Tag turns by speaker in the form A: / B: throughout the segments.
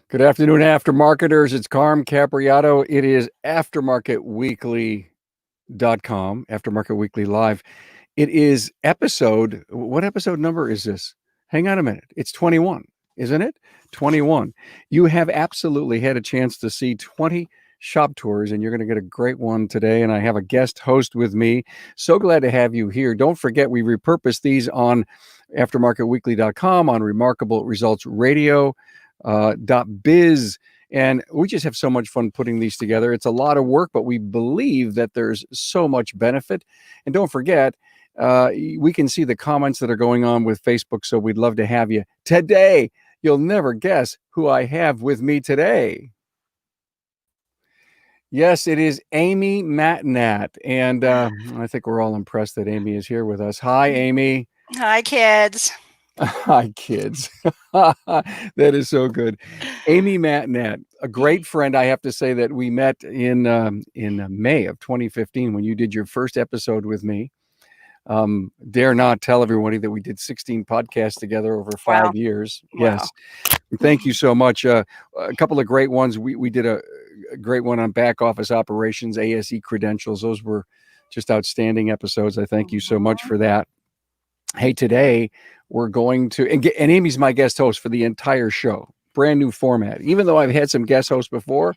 A: Good afternoon, Aftermarketers. It's Carm Capriato. It is aftermarketweekly.com, Aftermarket Weekly Live. It is what episode number is this? Hang on a minute. It's 21, isn't it? 21. You have absolutely had a chance to see 20 shop tours, and you're going to get a great one today. And I have a guest host with me. So glad to have you here. Don't forget, we repurpose these on aftermarketweekly.com, on Remarkable Results Radio. .biz, and we just have so much fun putting these together. It's a lot of work, but we believe that there's so much benefit. And don't forget, we can see the comments that are going on with Facebook, so we'd love to have you today. You'll never guess who I have with me today. Yes, it is Amy Matnat, and I think we're all impressed that Amy is here with us. Hi, Amy.
B: Hi, kids.
A: Hi, kids. That is so good. Amy Matnat, a great friend. I have to say that we met in May of 2015 when you did your first episode with me. Dare not tell everybody that we did 16 podcasts together over 5 years.
B: Wow.
A: Yes. Thank you so much. A couple of great ones. We did a great one on back office operations, ASE credentials. Those were just outstanding episodes. I thank you so much for that. Hey, today we're going to, and Amy's my guest host for the entire show. Brand new format. Even though I've had some guest hosts before,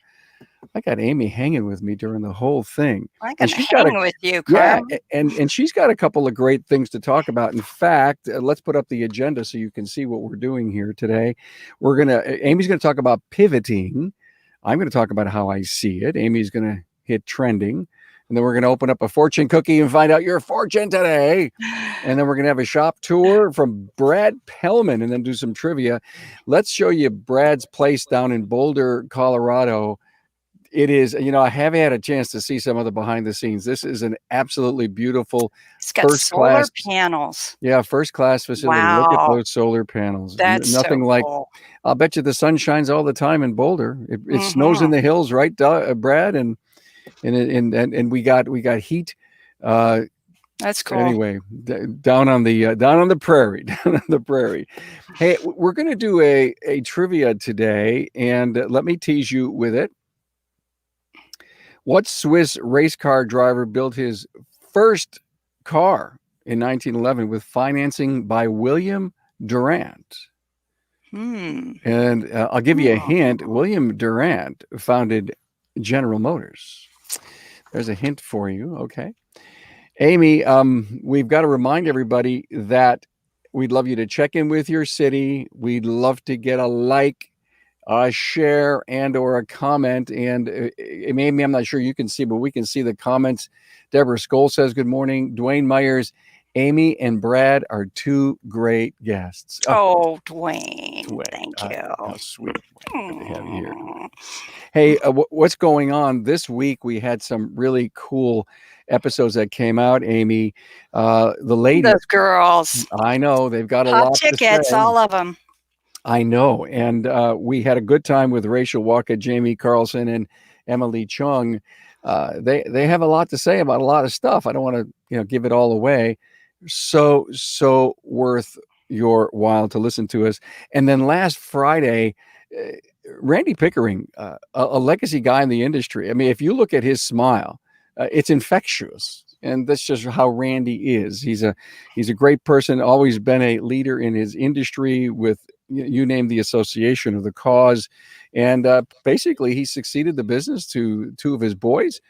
A: I got Amy hanging with me during the whole thing.
B: I can hang with you,
A: Carm. Yeah, and she's got a couple of great things to talk about. In fact, let's put up the agenda so you can see what we're doing here today. Amy's going to talk about pivoting. I'm going to talk about how I see it. Amy's going to hit trending. And then we're going to open up a fortune cookie and find out your fortune today. And then we're going to have a shop tour from Brad Pellman and then do some trivia. Let's show you Brad's place down in Boulder, Colorado. It is, I have had a chance to see some of the behind the scenes. This is an absolutely beautiful
B: solar panels.
A: Yeah, first class facility.
B: Wow.
A: Look at those solar panels.
B: That's
A: nothing
B: so
A: like
B: cool.
A: I'll bet you the sun shines all the time in Boulder. It snows in the hills, right, Brad? And we got heat.
B: That's cool.
A: Anyway, down on the prairie. Hey, we're going to do a trivia today, and let me tease you with it. What Swiss race car driver built his first car in 1911 with financing by William Durant? And I'll give you a hint. William Durant founded General Motors. There's a hint for you. Okay. Amy, we've got to remind everybody that we'd love you to check in with your city. We'd love to get a like, a share, and or a comment. And Amy, I'm not sure you can see, but we can see the comments. Deborah Skoll says, good morning. Dwayne Myers, Amy and Brad are two great guests.
B: Oh, Dwayne. Thank you.
A: How sweet. Good to have you here. Hey, what's going on this week? We had some really cool episodes that came out, Amy. The ladies,
B: those girls.
A: I know they've got a
B: hot
A: lot
B: tickets,
A: to say.
B: all of them.
A: I know, and we had a good time with Rachel Walker, Jamie Carlson, and Emily Chung. They have a lot to say about a lot of stuff. I don't want to give it all away. So worth your while to listen to us. And then last Friday, Randy Pickering, a legacy guy in the industry. I mean, if you look at his smile, it's infectious. And that's just how Randy is. He's a great person, always been a leader in his industry with, you name the association of the cause. And basically, he succeeded the business to two of his boys.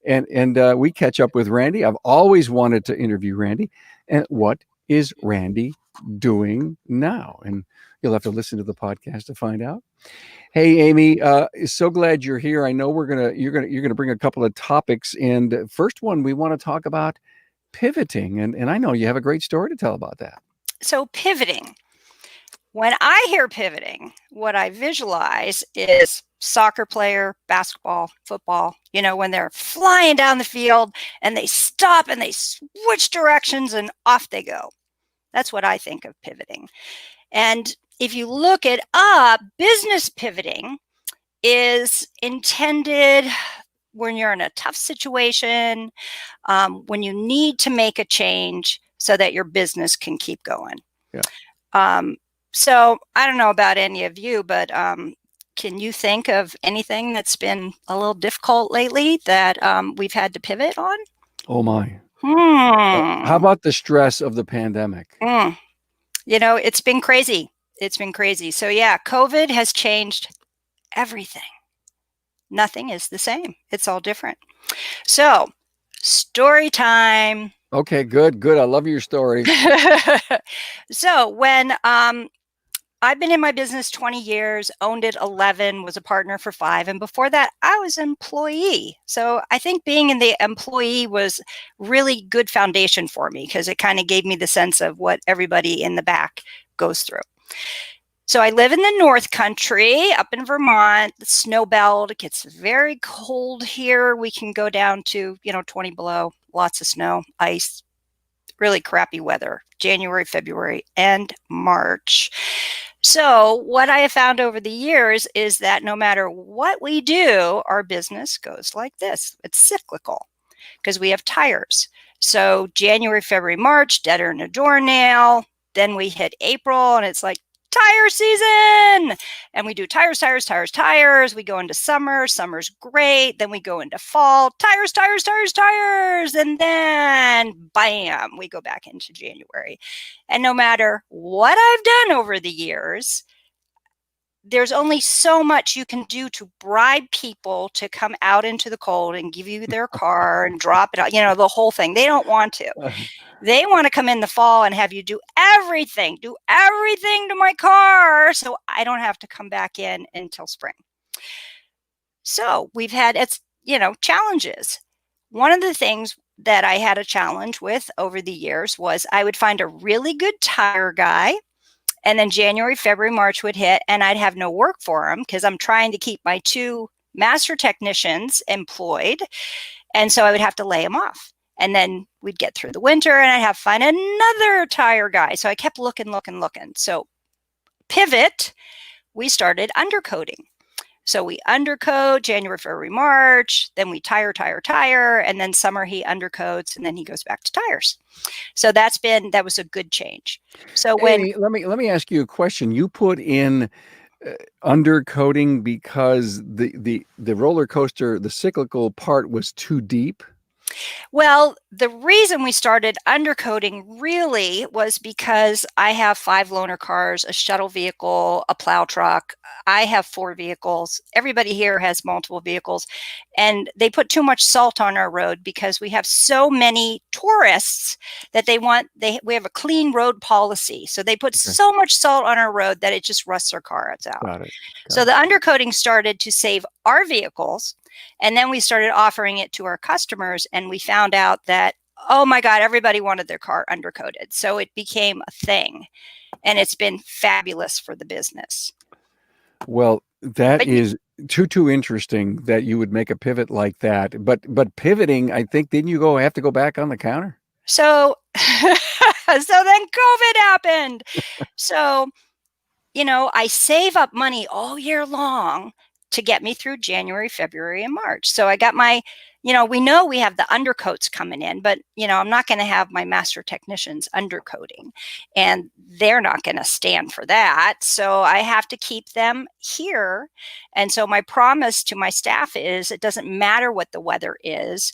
A: And we catch up with Randy. I've always wanted to interview Randy. And what is Randy doing now? And you'll have to listen to the podcast to find out. Hey, Amy, so glad you're here. I know you're gonna bring a couple of topics. And first one, we want to talk about pivoting. And I know you have a great story to tell about that.
B: So pivoting. When I hear pivoting, what I visualize is soccer player, basketball, football, when they're flying down the field and they stop and they switch directions and off they go. That's what I think of pivoting. And if you look it up, business pivoting is intended when you're in a tough situation, when you need to make a change so that your business can keep going.
A: Yeah.
B: So I don't know about any of you, but Can you think of anything that's been a little difficult lately that we've had to pivot on?
A: Oh my. How
B: Hmm.
A: about the stress of the pandemic?
B: Mm. You know, it's been crazy. It's been crazy. So yeah, COVID has changed everything. Nothing is the same. It's all different. So, story time.
A: Okay, good, good. I love your stories.
B: So, when I've been in my business 20 years, owned it 11, was a partner for 5, and before that I was an employee. So, I think being in the employee was really good foundation for me because it kind of gave me the sense of what everybody in the back goes through. So I live in the North Country up in Vermont, the snow belt. It gets very cold here. We can go down to, 20 below, lots of snow, ice, really crappy weather, January, February, and March. So what I have found over the years is that no matter what we do, our business goes like this. It's cyclical because we have tires. So January, February, March, deader and a doornail. Then we hit April and it's like tire season. And we do tires, tires, tires, tires. We go into summer. Summer's great. Then we go into fall. Tires, tires, tires, tires. And then bam, we go back into January. And no matter what I've done over the years, there's only so much you can do to bribe people to come out into the cold and give you their car and drop it out, the whole thing. They don't want to. They want to come in the fall and have you do everything to my car so I don't have to come back in until spring. So we've had, challenges. One of the things that I had a challenge with over the years was I would find a really good tire guy. And then January, February, March would hit, and I'd have no work for them because I'm trying to keep my 2 master technicians employed. And so I would have to lay them off. And then we'd get through the winter and I'd have to find another tire guy. So I kept looking. So pivot, we started undercoating. So we undercoat January, February, March, then we tire, and then summer he undercoats and then he goes back to tires. So that was a good change. So
A: Amy, let me ask you a question. You put in undercoating because the roller coaster, the cyclical part was too deep.
B: Well, the reason we started undercoating really was because I have 5 loaner cars, a shuttle vehicle, a plow truck. I have 4 vehicles. Everybody here has multiple vehicles. And they put too much salt on our road because we have so many tourists that we have a clean road policy. So they put so much salt on our road that it just rusts our cars out.
A: Got it.
B: So the undercoating started to save our vehicles. And then we started offering it to our customers and we found out that, oh my God, everybody wanted their car undercoated. So it became a thing and it's been fabulous for the business.
A: Well, that is too interesting that you would make a pivot like that. But pivoting, I think, didn't you have to go back on the counter?
B: So, so then COVID happened. So, I save up money all year long to get me through January, February, and March. So I got my, we know we have the undercoats coming in, but, I'm not going to have my master technicians undercoating and they're not going to stand for that. So I have to keep them here. And so my promise to my staff is it doesn't matter what the weather is.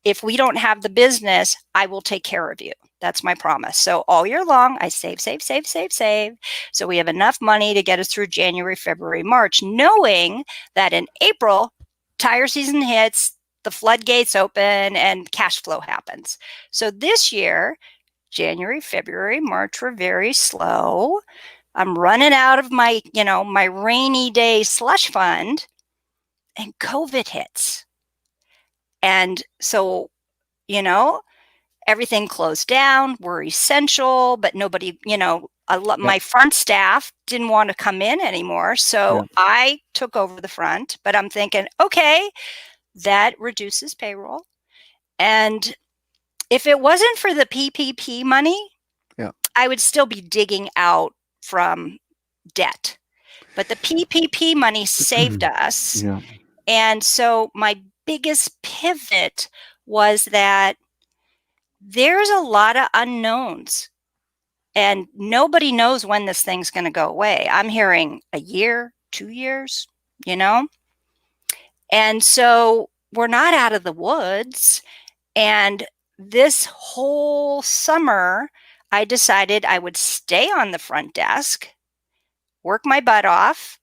B: If we don't have the business, I will take care of you. That's my promise. So all year long, I save. So we have enough money to get us through January, February, March, knowing that in April, tire season hits, the floodgates open, and cash flow happens. So this year, January, February, March were very slow. I'm running out of my, my rainy day slush fund, and COVID hits. And so, everything closed down. We're essential, but nobody, my front staff didn't want to come in anymore. So I took over the front, but I'm thinking, okay, that reduces payroll. And if it wasn't for the PPP money, I would still be digging out from debt. But the PPP money saved us. And so my biggest pivot was that there's a lot of unknowns and nobody knows when this thing's going to go away. I'm hearing a year, 2 years, you know? And so we're not out of the woods. And this whole summer, I decided I would stay on the front desk, work my butt off.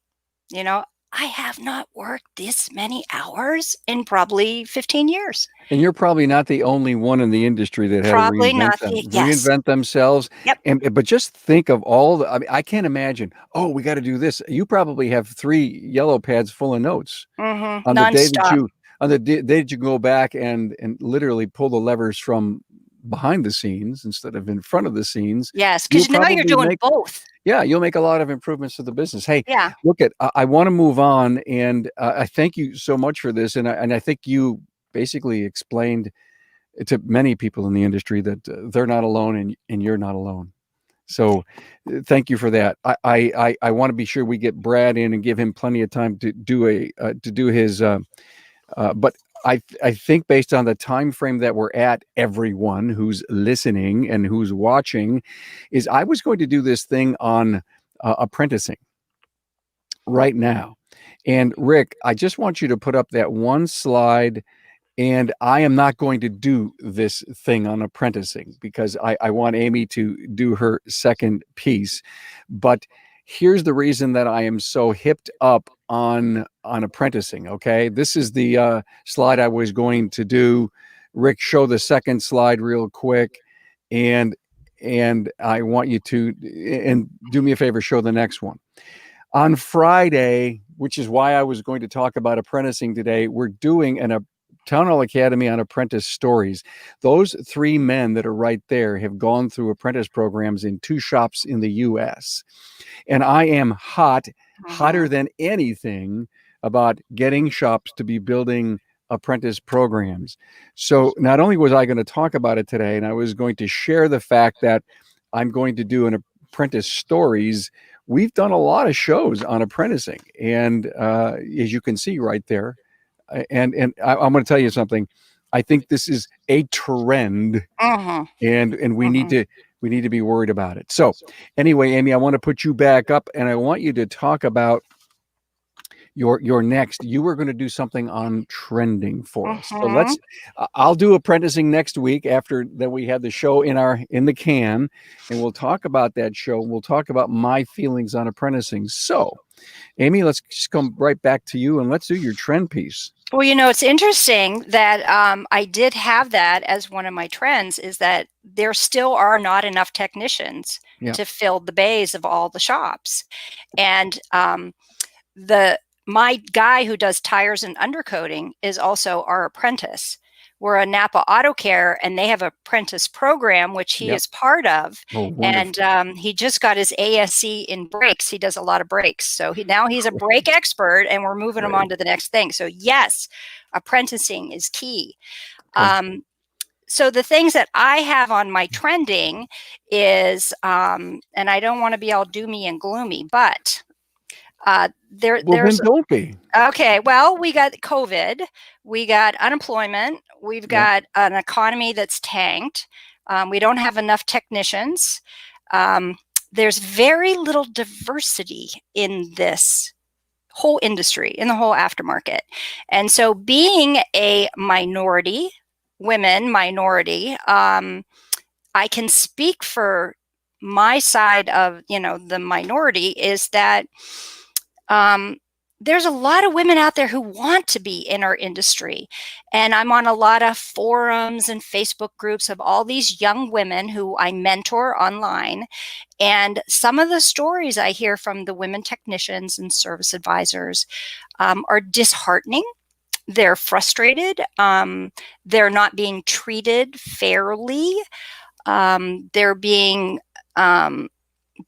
B: You know, I have not worked this many hours in probably 15 years.
A: And you're probably not the only one in the industry that had to
B: Probably not yes.
A: reinvent themselves.
B: Yep.
A: But just think of all the, I mean, I can't imagine, oh, we got to do this. You probably have 3 yellow pads full of notes on the day that
B: Nonstop.
A: day that you go back and literally pull the levers from behind the scenes instead of in front of the scenes.
B: Yes,
A: You'll
B: because now you're
A: probably
B: doing both.
A: yeah, you'll make a lot of improvements to the business. Hey,
B: Yeah.
A: look at, I want to move on, and I thank you so much for this. And I think you basically explained to many people in the industry that they're not alone, and you're not alone. So thank you for that. I want to be sure we get Brad in and give him plenty of time to do his. But I think based on the time frame that we're at, everyone who's listening and who's watching, is I was going to do this thing on apprenticing right now. And Rick, I just want you to put up that one slide. And I am not going to do this thing on apprenticing because I want Amy to do her second piece. But here's the reason that I am so hipped up on apprenticing. Okay, this is the slide I was going to do. Rick, show the second slide real quick, and I want you to, and do me a favor, show the next one. On Friday, which is why I was going to talk about apprenticing today, we're doing an Town Hall Academy on Apprentice Stories. Those 3 men that are right there have gone through apprentice programs in 2 shops in the U.S. And I am hotter than anything about getting shops to be building apprentice programs. So not only was I going to talk about it today, and I was going to share the fact that I'm going to do an Apprentice Stories. We've done a lot of shows on apprenticing. And as you can see right there, and I'm going to tell you something. I think this is a trend, and we need to be worried about it. So anyway, Amy, I want to put you back up, and I want you to talk about your next. You were going to do something on trending for us. So I'll do apprenticing next week after that we have the show in the can, and we'll talk about that show. We'll talk about my feelings on apprenticing. So Amy, let's just come right back to you, and let's do your trend piece.
B: Well, you know, it's interesting that I did have that as one of my trends, is that there still are not enough technicians to fill the bays of all the shops. And my guy who does tires and undercoating is also our apprentice. We're a Napa Auto Care, and they have an apprentice program, which he is part of.
A: Oh,
B: and he just got his ASC in brakes. He does a lot of brakes. So now he's a brake expert, and we're moving him on to the next thing. So yes, apprenticing is key. Okay. So the things that I have on my trending is, and I don't want to be all doomy and gloomy, but there's
A: then don't be.
B: Okay, well, we got COVID, we got unemployment, we've got an economy that's tanked, we don't have enough technicians, there's very little diversity in this whole industry, in the whole aftermarket. And so being a minority, I can speak for my side of, the minority, is that there's a lot of women out there who want to be in our industry. And I'm on a lot of forums and Facebook groups of all these young women who I mentor online. And some of the stories I hear from the women technicians and service advisors are disheartening. They're frustrated. They're not being treated fairly. They're being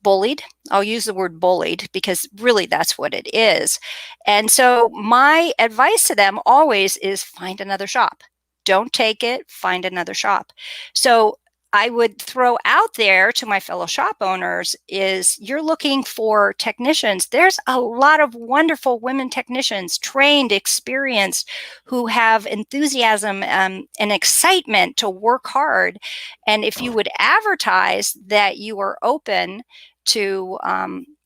B: bullied. I'll use the word bullied because really that's what it is. And so my advice to them always is find another shop. Don't take it, find another shop. So I would throw out there to my fellow shop owners is, you're looking for technicians. There's a lot of wonderful women technicians, trained, experienced, who have enthusiasm and excitement to work hard. And if you would advertise that you are open to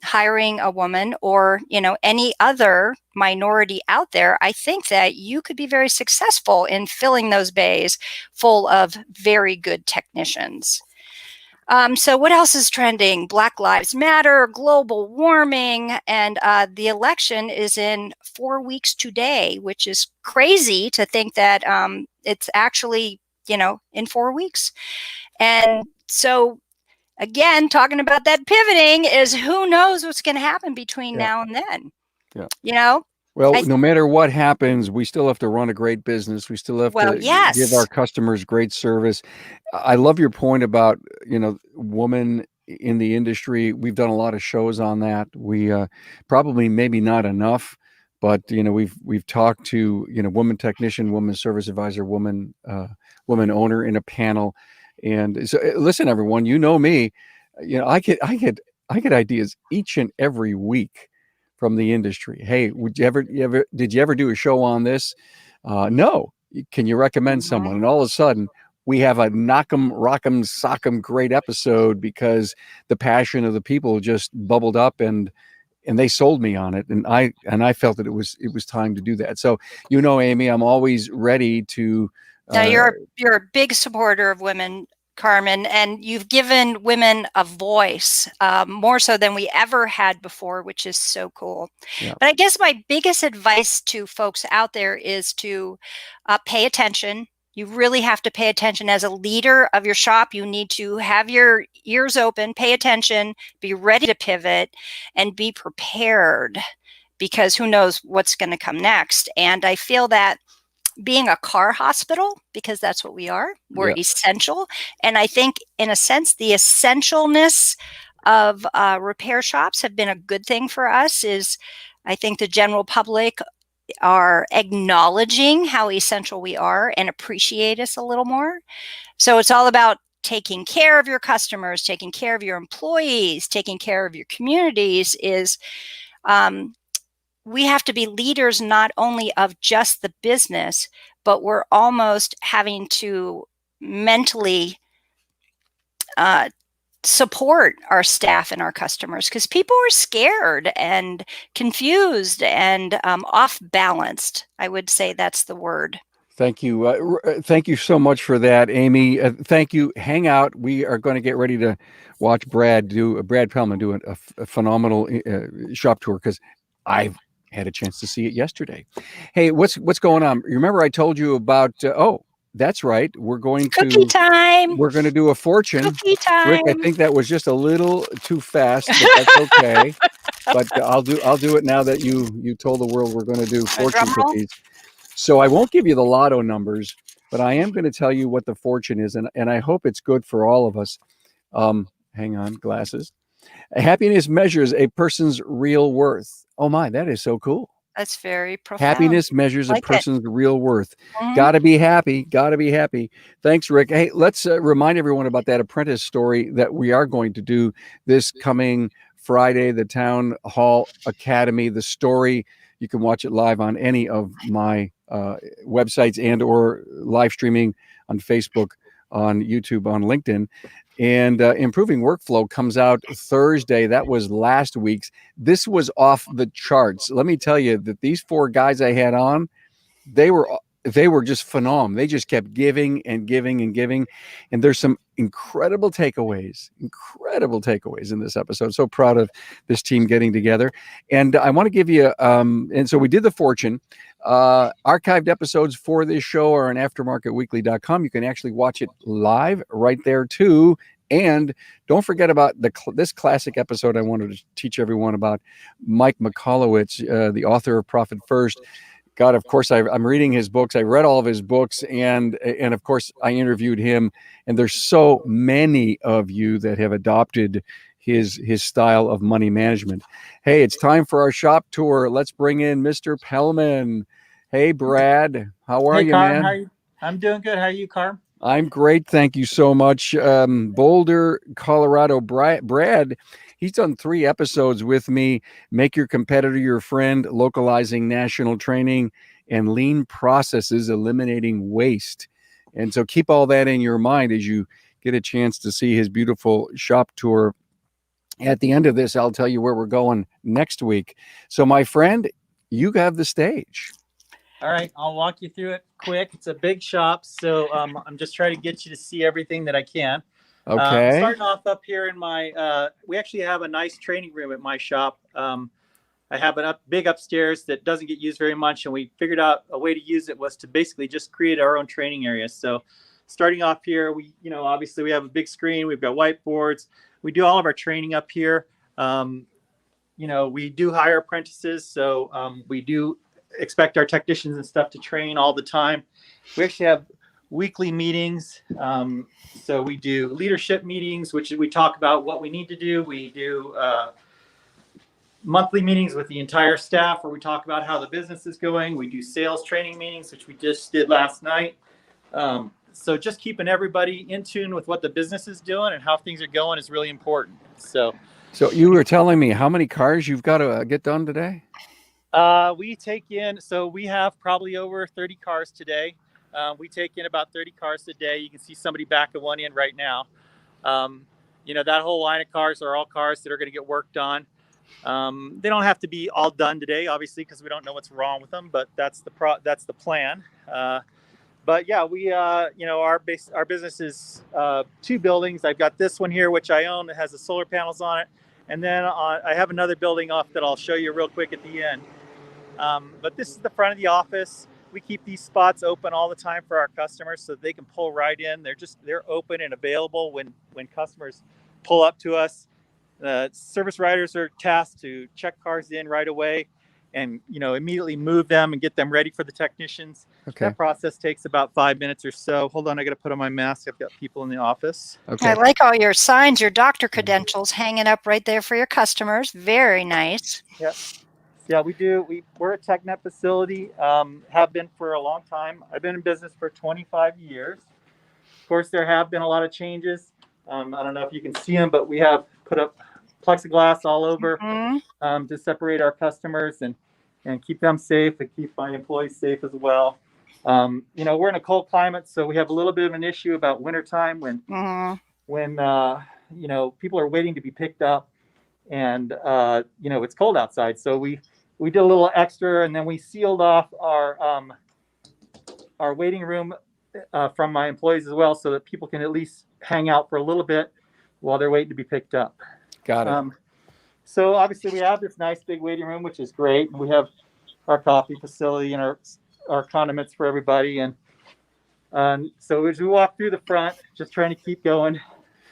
B: hiring a woman or, any other minority out there, I think that you could be very successful in filling those bays full of very good technicians. So what else is trending? Black Lives Matter, global warming, and the election is in 4 weeks today, which is crazy to think that it's actually, in 4 weeks. And so again, talking about that pivoting is who knows what's going to happen between now and then.
A: Yeah. Well, no matter what happens, we still have to run a great business. We still have to give our customers great service. I love your point about, women in the industry. We've done a lot of shows on that. We probably maybe not enough, but we've talked to woman technician, woman service advisor, woman owner in a panel. And so, listen, everyone, me, I get ideas each and every week from the industry. Hey, did you ever do a show on this? No. Can you recommend someone? And all of a sudden, we have a knock 'em, rock 'em, sock 'em great episode because the passion of the people just bubbled up and they sold me on it. And I felt that it was time to do that. So, Amy, I'm always ready to.
B: Now you're a big supporter of women, Carmen, and you've given women a voice more so than we ever had before, which is so cool. Yeah. But I guess my biggest advice to folks out there is to pay attention. You really have to pay attention as a leader of your shop. You need to have your ears open, pay attention, be ready to pivot, and be prepared because who knows what's going to come next. And I feel that being a car hospital, because that's what we are, we're essential. And I think in a sense, the essentialness of repair shops have been a good thing for us. Is I think the general public are acknowledging how essential we are and appreciate us a little more. So it's all about taking care of your customers, taking care of your employees, taking care of your communities. We have to be leaders not only of just the business, but we're almost having to mentally support our staff and our customers because people are scared and confused and off balanced. I would say that's the word.
A: Thank you. Thank you so much for that, Amy. Thank you. Hang out. We are going to get ready to watch Brad Pellman do a phenomenal shop tour because I've had a chance to see it yesterday. Hey, what's going on? Remember I told you about, that's right. We're going
B: Cookie time.
A: We're going to do a fortune.
B: Cookie time.
A: Rick, I think that was just a little too fast, but that's okay. But I'll do it now that you told the world we're going to do fortune cookies. So I won't give you the lotto numbers, but I am going to tell you what the fortune is, and I hope it's good for all of us. Hang on, glasses. Happiness measures a person's real worth. Oh my, that is so cool.
B: That's very profound.
A: Happiness measures a person's real worth. Got to be happy. Got to be happy. Thanks, Rick. Hey, let's remind everyone about that Apprentice story that we are going to do this coming Friday, the Town Hall Academy. The story, you can watch it live on any of my websites and or live streaming on Facebook, on YouTube, on LinkedIn. And Improving Workflow comes out Thursday. That was last week's. This was off the charts. Let me tell you that these 4 guys I had on, they were just phenomenal. They just kept giving and giving and giving. And there's some incredible takeaways in this episode. So proud of this team getting together. And I want to give you, and so we did the fortune. Archived episodes for this show are on aftermarketweekly.com. You can actually watch it live right there too. And don't forget about this classic episode I wanted to teach everyone about. Mike Michalowicz, the author of Profit First. God, of course, I'm reading his books. I read all of his books, and of course, I interviewed him. And there's so many of you that have adopted his style of money management. Hey, it's time for our shop tour. Let's bring in Mr. Pellman. Hey, Brad, how are you,
C: Carm,
A: man?
C: I'm doing good. How are you, Carm?
A: I'm great. Thank you so much. Boulder, Colorado. Brad, he's done 3 episodes with me. Make Your Competitor Your Friend, Localizing National Training, and Lean Processes, Eliminating Waste. And so keep all that in your mind as you get a chance to see his beautiful shop tour At the end of this, I'll tell you where we're going next week. So, my friend, you have the stage.
C: All right, I'll walk you through it quick. It's a big shop, so I'm just trying to get you to see everything that I can.
A: Okay.
C: Starting off up here in my, we actually have a nice training room at my shop. I have a big upstairs that doesn't get used very much, and we figured out a way to use it was to basically just create our own training area. So starting off here, we, obviously we have a big screen, we've got whiteboards, we do all of our training up here. We do hire apprentices, so we do expect our technicians and stuff to train all the time. We actually have weekly meetings. So we do leadership meetings, which we talk about what we need to do. We do monthly meetings with the entire staff where we talk about how the business is going. We do sales training meetings, which we just did last night. So just keeping everybody in tune with what the business is doing and how things are going is really important. So
A: you were telling me how many cars you've got to get done today?
C: We take in, so we have probably over 30 cars today. We take in about 30 cars a day. You can see somebody backing one in right now. That whole line of cars are all cars that are going to get worked on. They don't have to be all done today, obviously, because we don't know what's wrong with them, but that's the plan. But yeah, we, our business is 2 buildings. I've got this one here, which I own, that has the solar panels on it. And then I have another building off that I'll show you real quick at the end. But this is the front of the office. We keep these spots open all the time for our customers so they can pull right in. They're open and available when customers pull up to us. Service riders are tasked to check cars in right away and immediately move them and get them ready for the technicians.
A: Okay.
C: That process takes about 5 minutes or so. Hold on, I got to put on my mask. I've got people in the office.
A: Okay.
B: I like all your signs, your doctor credentials hanging up right there for your customers. Very nice.
C: Yep. Yeah, we do. We're a TechNet facility, have been for a long time. I've been in business for 25 years. Of course, there have been a lot of changes. I don't know if you can see them, but we have put up plexiglass all over to separate our customers and keep them safe and keep my employees safe as well. We're in a cold climate, so we have a little bit of an issue about wintertime when people are waiting to be picked up and it's cold outside. So we did a little extra, and then we sealed off our waiting room from my employees as well, so that people can at least hang out for a little bit while they're waiting to be picked up.
A: Got it.
C: So obviously we have this nice big waiting room, which is great. We have our coffee facility and our condiments for everybody. And so as we walk through the front, just trying to keep going.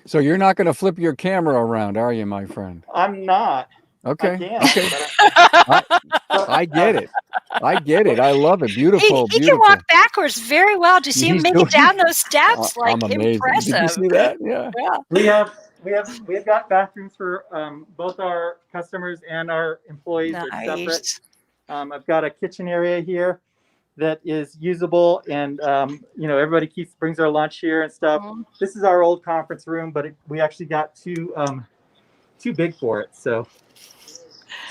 A: So you're not going to flip your camera around, are you, my friend?
C: I'm not.
A: Okay.
C: I can,
A: Okay. I get it. I love it. Beautiful.
B: He can walk backwards very well. Do you see him make it down those steps?
A: I'm amazing.
B: Impressive.
A: Did you see that? Yeah.
C: We've got bathrooms for both our customers and our employees.
B: Nice.
C: They're separate. I've got a kitchen area here that is usable, and everybody brings their lunch here and stuff. This is our old conference room, but we actually got too big for it. So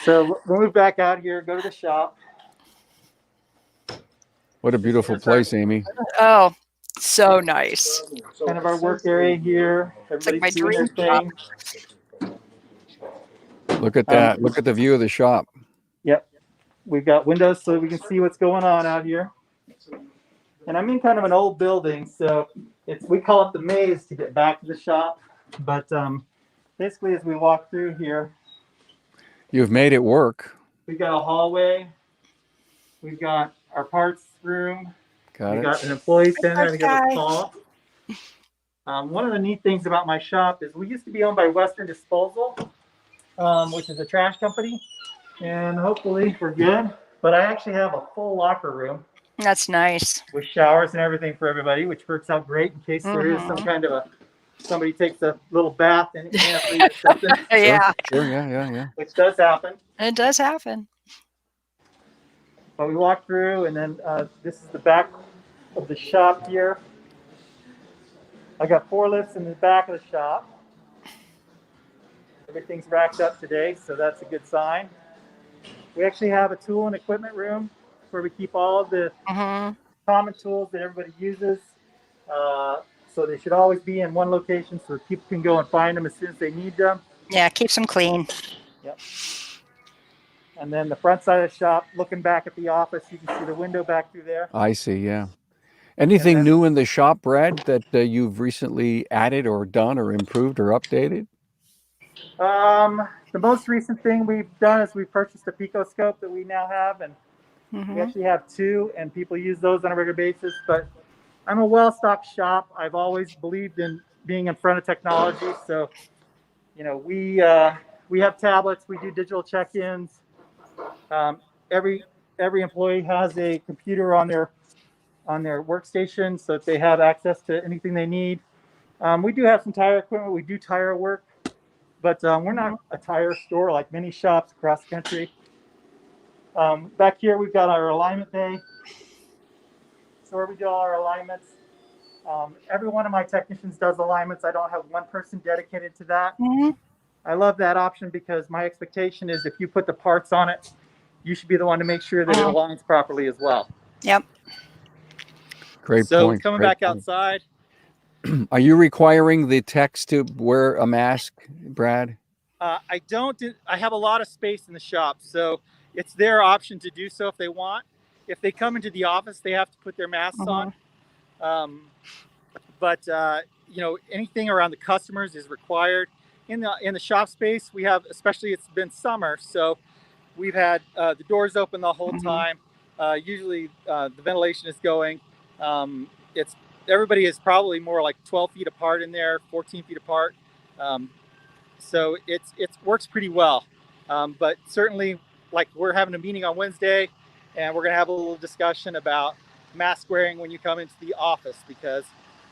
C: we'll move back out here, go to the shop.
A: What a beautiful place, Amy.
B: Oh, so nice.
C: Kind of our work area here. Everybody's doing their thing.
A: Look at that. Look at the view of the shop.
C: Yep. We've got windows so we can see what's going on out here. And I'm in kind of an old building, so we call it the maze to get back to the shop. But basically, as we walk through here,
A: you've made it work.
C: We've got a hallway. We've got our parts room. We've got an employee center to give us a call. One of the neat things about my shop is we used to be owned by Western Disposal, which is a trash company. And hopefully we're good. But I actually have a full locker room.
B: That's nice.
C: With showers and everything for everybody, which works out great in case there is some kind of somebody takes a little bath and can't leave or something.
B: Yeah.
A: Sure, yeah.
C: Which does happen.
B: It does happen.
C: But we walk through, and then this is the back of the shop here. I got 4 lifts in the back of the shop. Everything's racked up today, so that's a good sign. We actually have a tool and equipment room where we keep all of the common tools that everybody uses. So they should always be in one location so that people can go and find them as soon as they need them.
B: Yeah, keeps them clean.
C: Yep. And then the front side of the shop, looking back at the office, you can see the window back through there.
A: I see. Yeah.
C: And
A: Anything
C: then
A: new in the shop, Brad, that you've recently added or done or improved or updated?
C: the most recent thing we've done is we purchased a picoscope that we now have, and we actually have two, and people use those on a regular basis. But I'm a well-stocked shop. I've always believed in being in front of technology. So, we have tablets. We do digital check-ins. Every employee has a computer on their workstation, so that they have access to anything they need. We do have some tire equipment. We do tire work, but we're not a tire store like many shops across the country. Back here, we've got our alignment bay. So where we do all our alignments. Every one of my technicians does alignments. I don't have one person dedicated to that. I love that option because my expectation is if you put the parts on it, you should be the one to make sure that it aligns properly as well.
B: Yep.
A: Great
C: So
A: point.
C: coming
A: Great
C: back
A: point.
C: outside.
A: Are you requiring the techs to wear a mask, Brad?
C: I don't. I have a lot of space in the shop, so it's their option to do so if they want. If they come into the office, they have to put their masks on. But anything around the customers is required. In the shop space, we have, especially it's been summer, so we've had the doors open the whole time. Usually the ventilation is going. Everybody is probably more like 12 feet apart in there, 14 feet apart. So it works pretty well. But certainly, like, we're having a meeting on Wednesday, and we're going to have a little discussion about mask wearing when you come into the office, because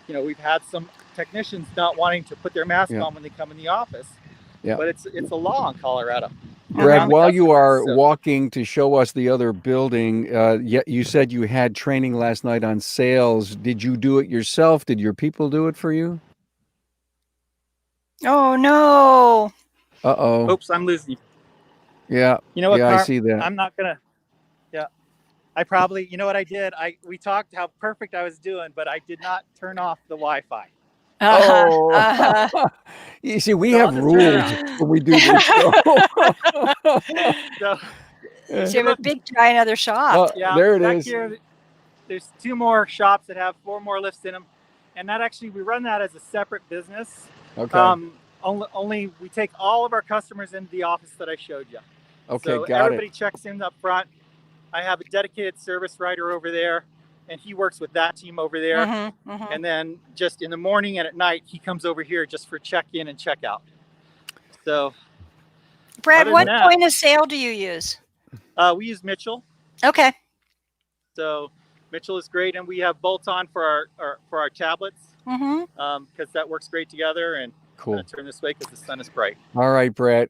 C: we've had some technicians not wanting to put their mask on when they come in the office. But it's a law in Colorado.
A: Brad, while you are walking to show us the other building, you said you had training last night on sales. Did you do it yourself? Did your people do it for you?
B: Oh, no.
A: Uh-oh.
C: Oops, I'm losing you.
A: Yeah.
C: You know what,
A: I see that.
C: I'm not going to. Yeah. I probably, you know what I did? We talked how perfect I was doing, but I did not turn off the Wi-Fi.
A: You see, we have rules when we do this show.
B: So you have a big giant other shop.
A: There it is.
C: Here, there's two more shops that have 4 more lifts in them, and that actually, we run that as a separate business.
A: Okay.
C: Only we take all of our customers into the office that I showed you.
A: Okay,
C: so
A: got
C: everybody checks in up front. I have a dedicated service writer over there, and he works with that team over there. And then just in the morning and at night, he comes over here just for check-in and check-out. So,
B: Brad, what point of sale do you use?
C: We use Mitchell.
B: Okay.
C: So Mitchell is great, and we have bolt-on for our tablets, because that works great together. And
A: cool.
C: I'm going to turn this way because the sun is bright.
A: All right, Brad.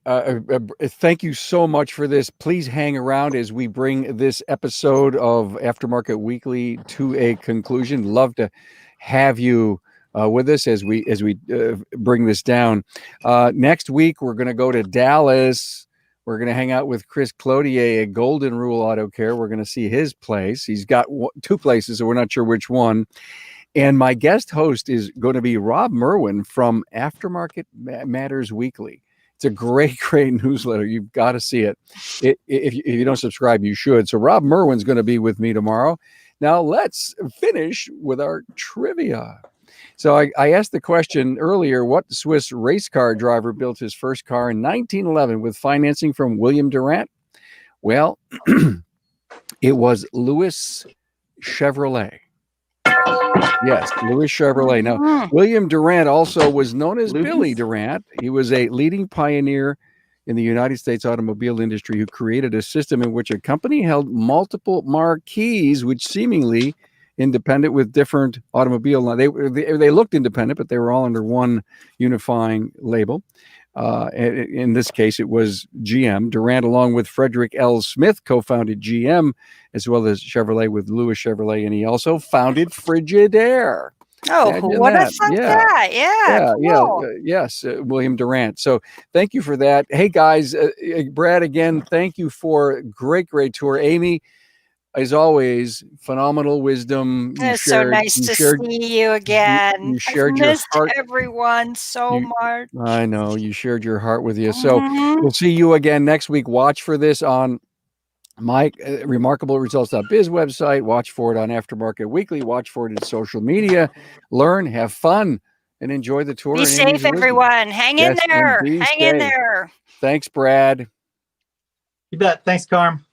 A: Thank you so much for this. Please hang around as we bring this episode of Aftermarket Weekly to a conclusion. Love to have you with us as we bring this down. Next week, we're going to go to Dallas. We're going to hang out with Chris Cloutier at Golden Rule Auto Care. We're going to see his place. He's got 2 places, so we're not sure which one. And my guest host is going to be Rob Merwin from Aftermarket Matters Weekly. It's a great, great newsletter. You've got to see it. If you don't subscribe, you should. So Rob Merwin's going to be with me tomorrow. Now let's finish with our trivia. So I asked the question earlier, what Swiss race car driver built his first car in 1911 with financing from William Durant? Well, it was Louis Chevrolet. Yes, Louis Chevrolet. Now, William Durant also was known as Billy Durant. He was a leading pioneer in the United States automobile industry who created a system in which a company held multiple marquees, which seemingly independent with different automobile. They looked independent, but they were all under one unifying label. In this case, it was GM. Durant, along with Frederick L. Smith, co-founded GM, as well as Chevrolet with Louis Chevrolet, and he also founded Frigidaire.
B: Oh, what a fun guy. Yeah, cool.
A: Yes, William Durant. So thank you for that. Hey, guys, Brad, again, thank you for a great, great tour. Amy, as always, phenomenal wisdom.
B: It's so nice to see you again.
A: You
B: I've
A: shared your
B: missed
A: heart.
B: everyone so much.
A: I know you shared your heart with you. So
B: Mhm.
A: we'll see you again next week. Watch for this on my remarkableresults.biz website. Watch for it on Aftermarket Weekly. Watch for it in social media. Learn, have fun, and enjoy the tour.
B: Be
A: and
B: safe,
A: Amy's wisdom.
B: everyone. Hang in
A: Yes, and
B: there.
A: be
B: Hang in
A: safe.
B: there.
A: Thanks, Brad.
C: You bet. Thanks, Carm.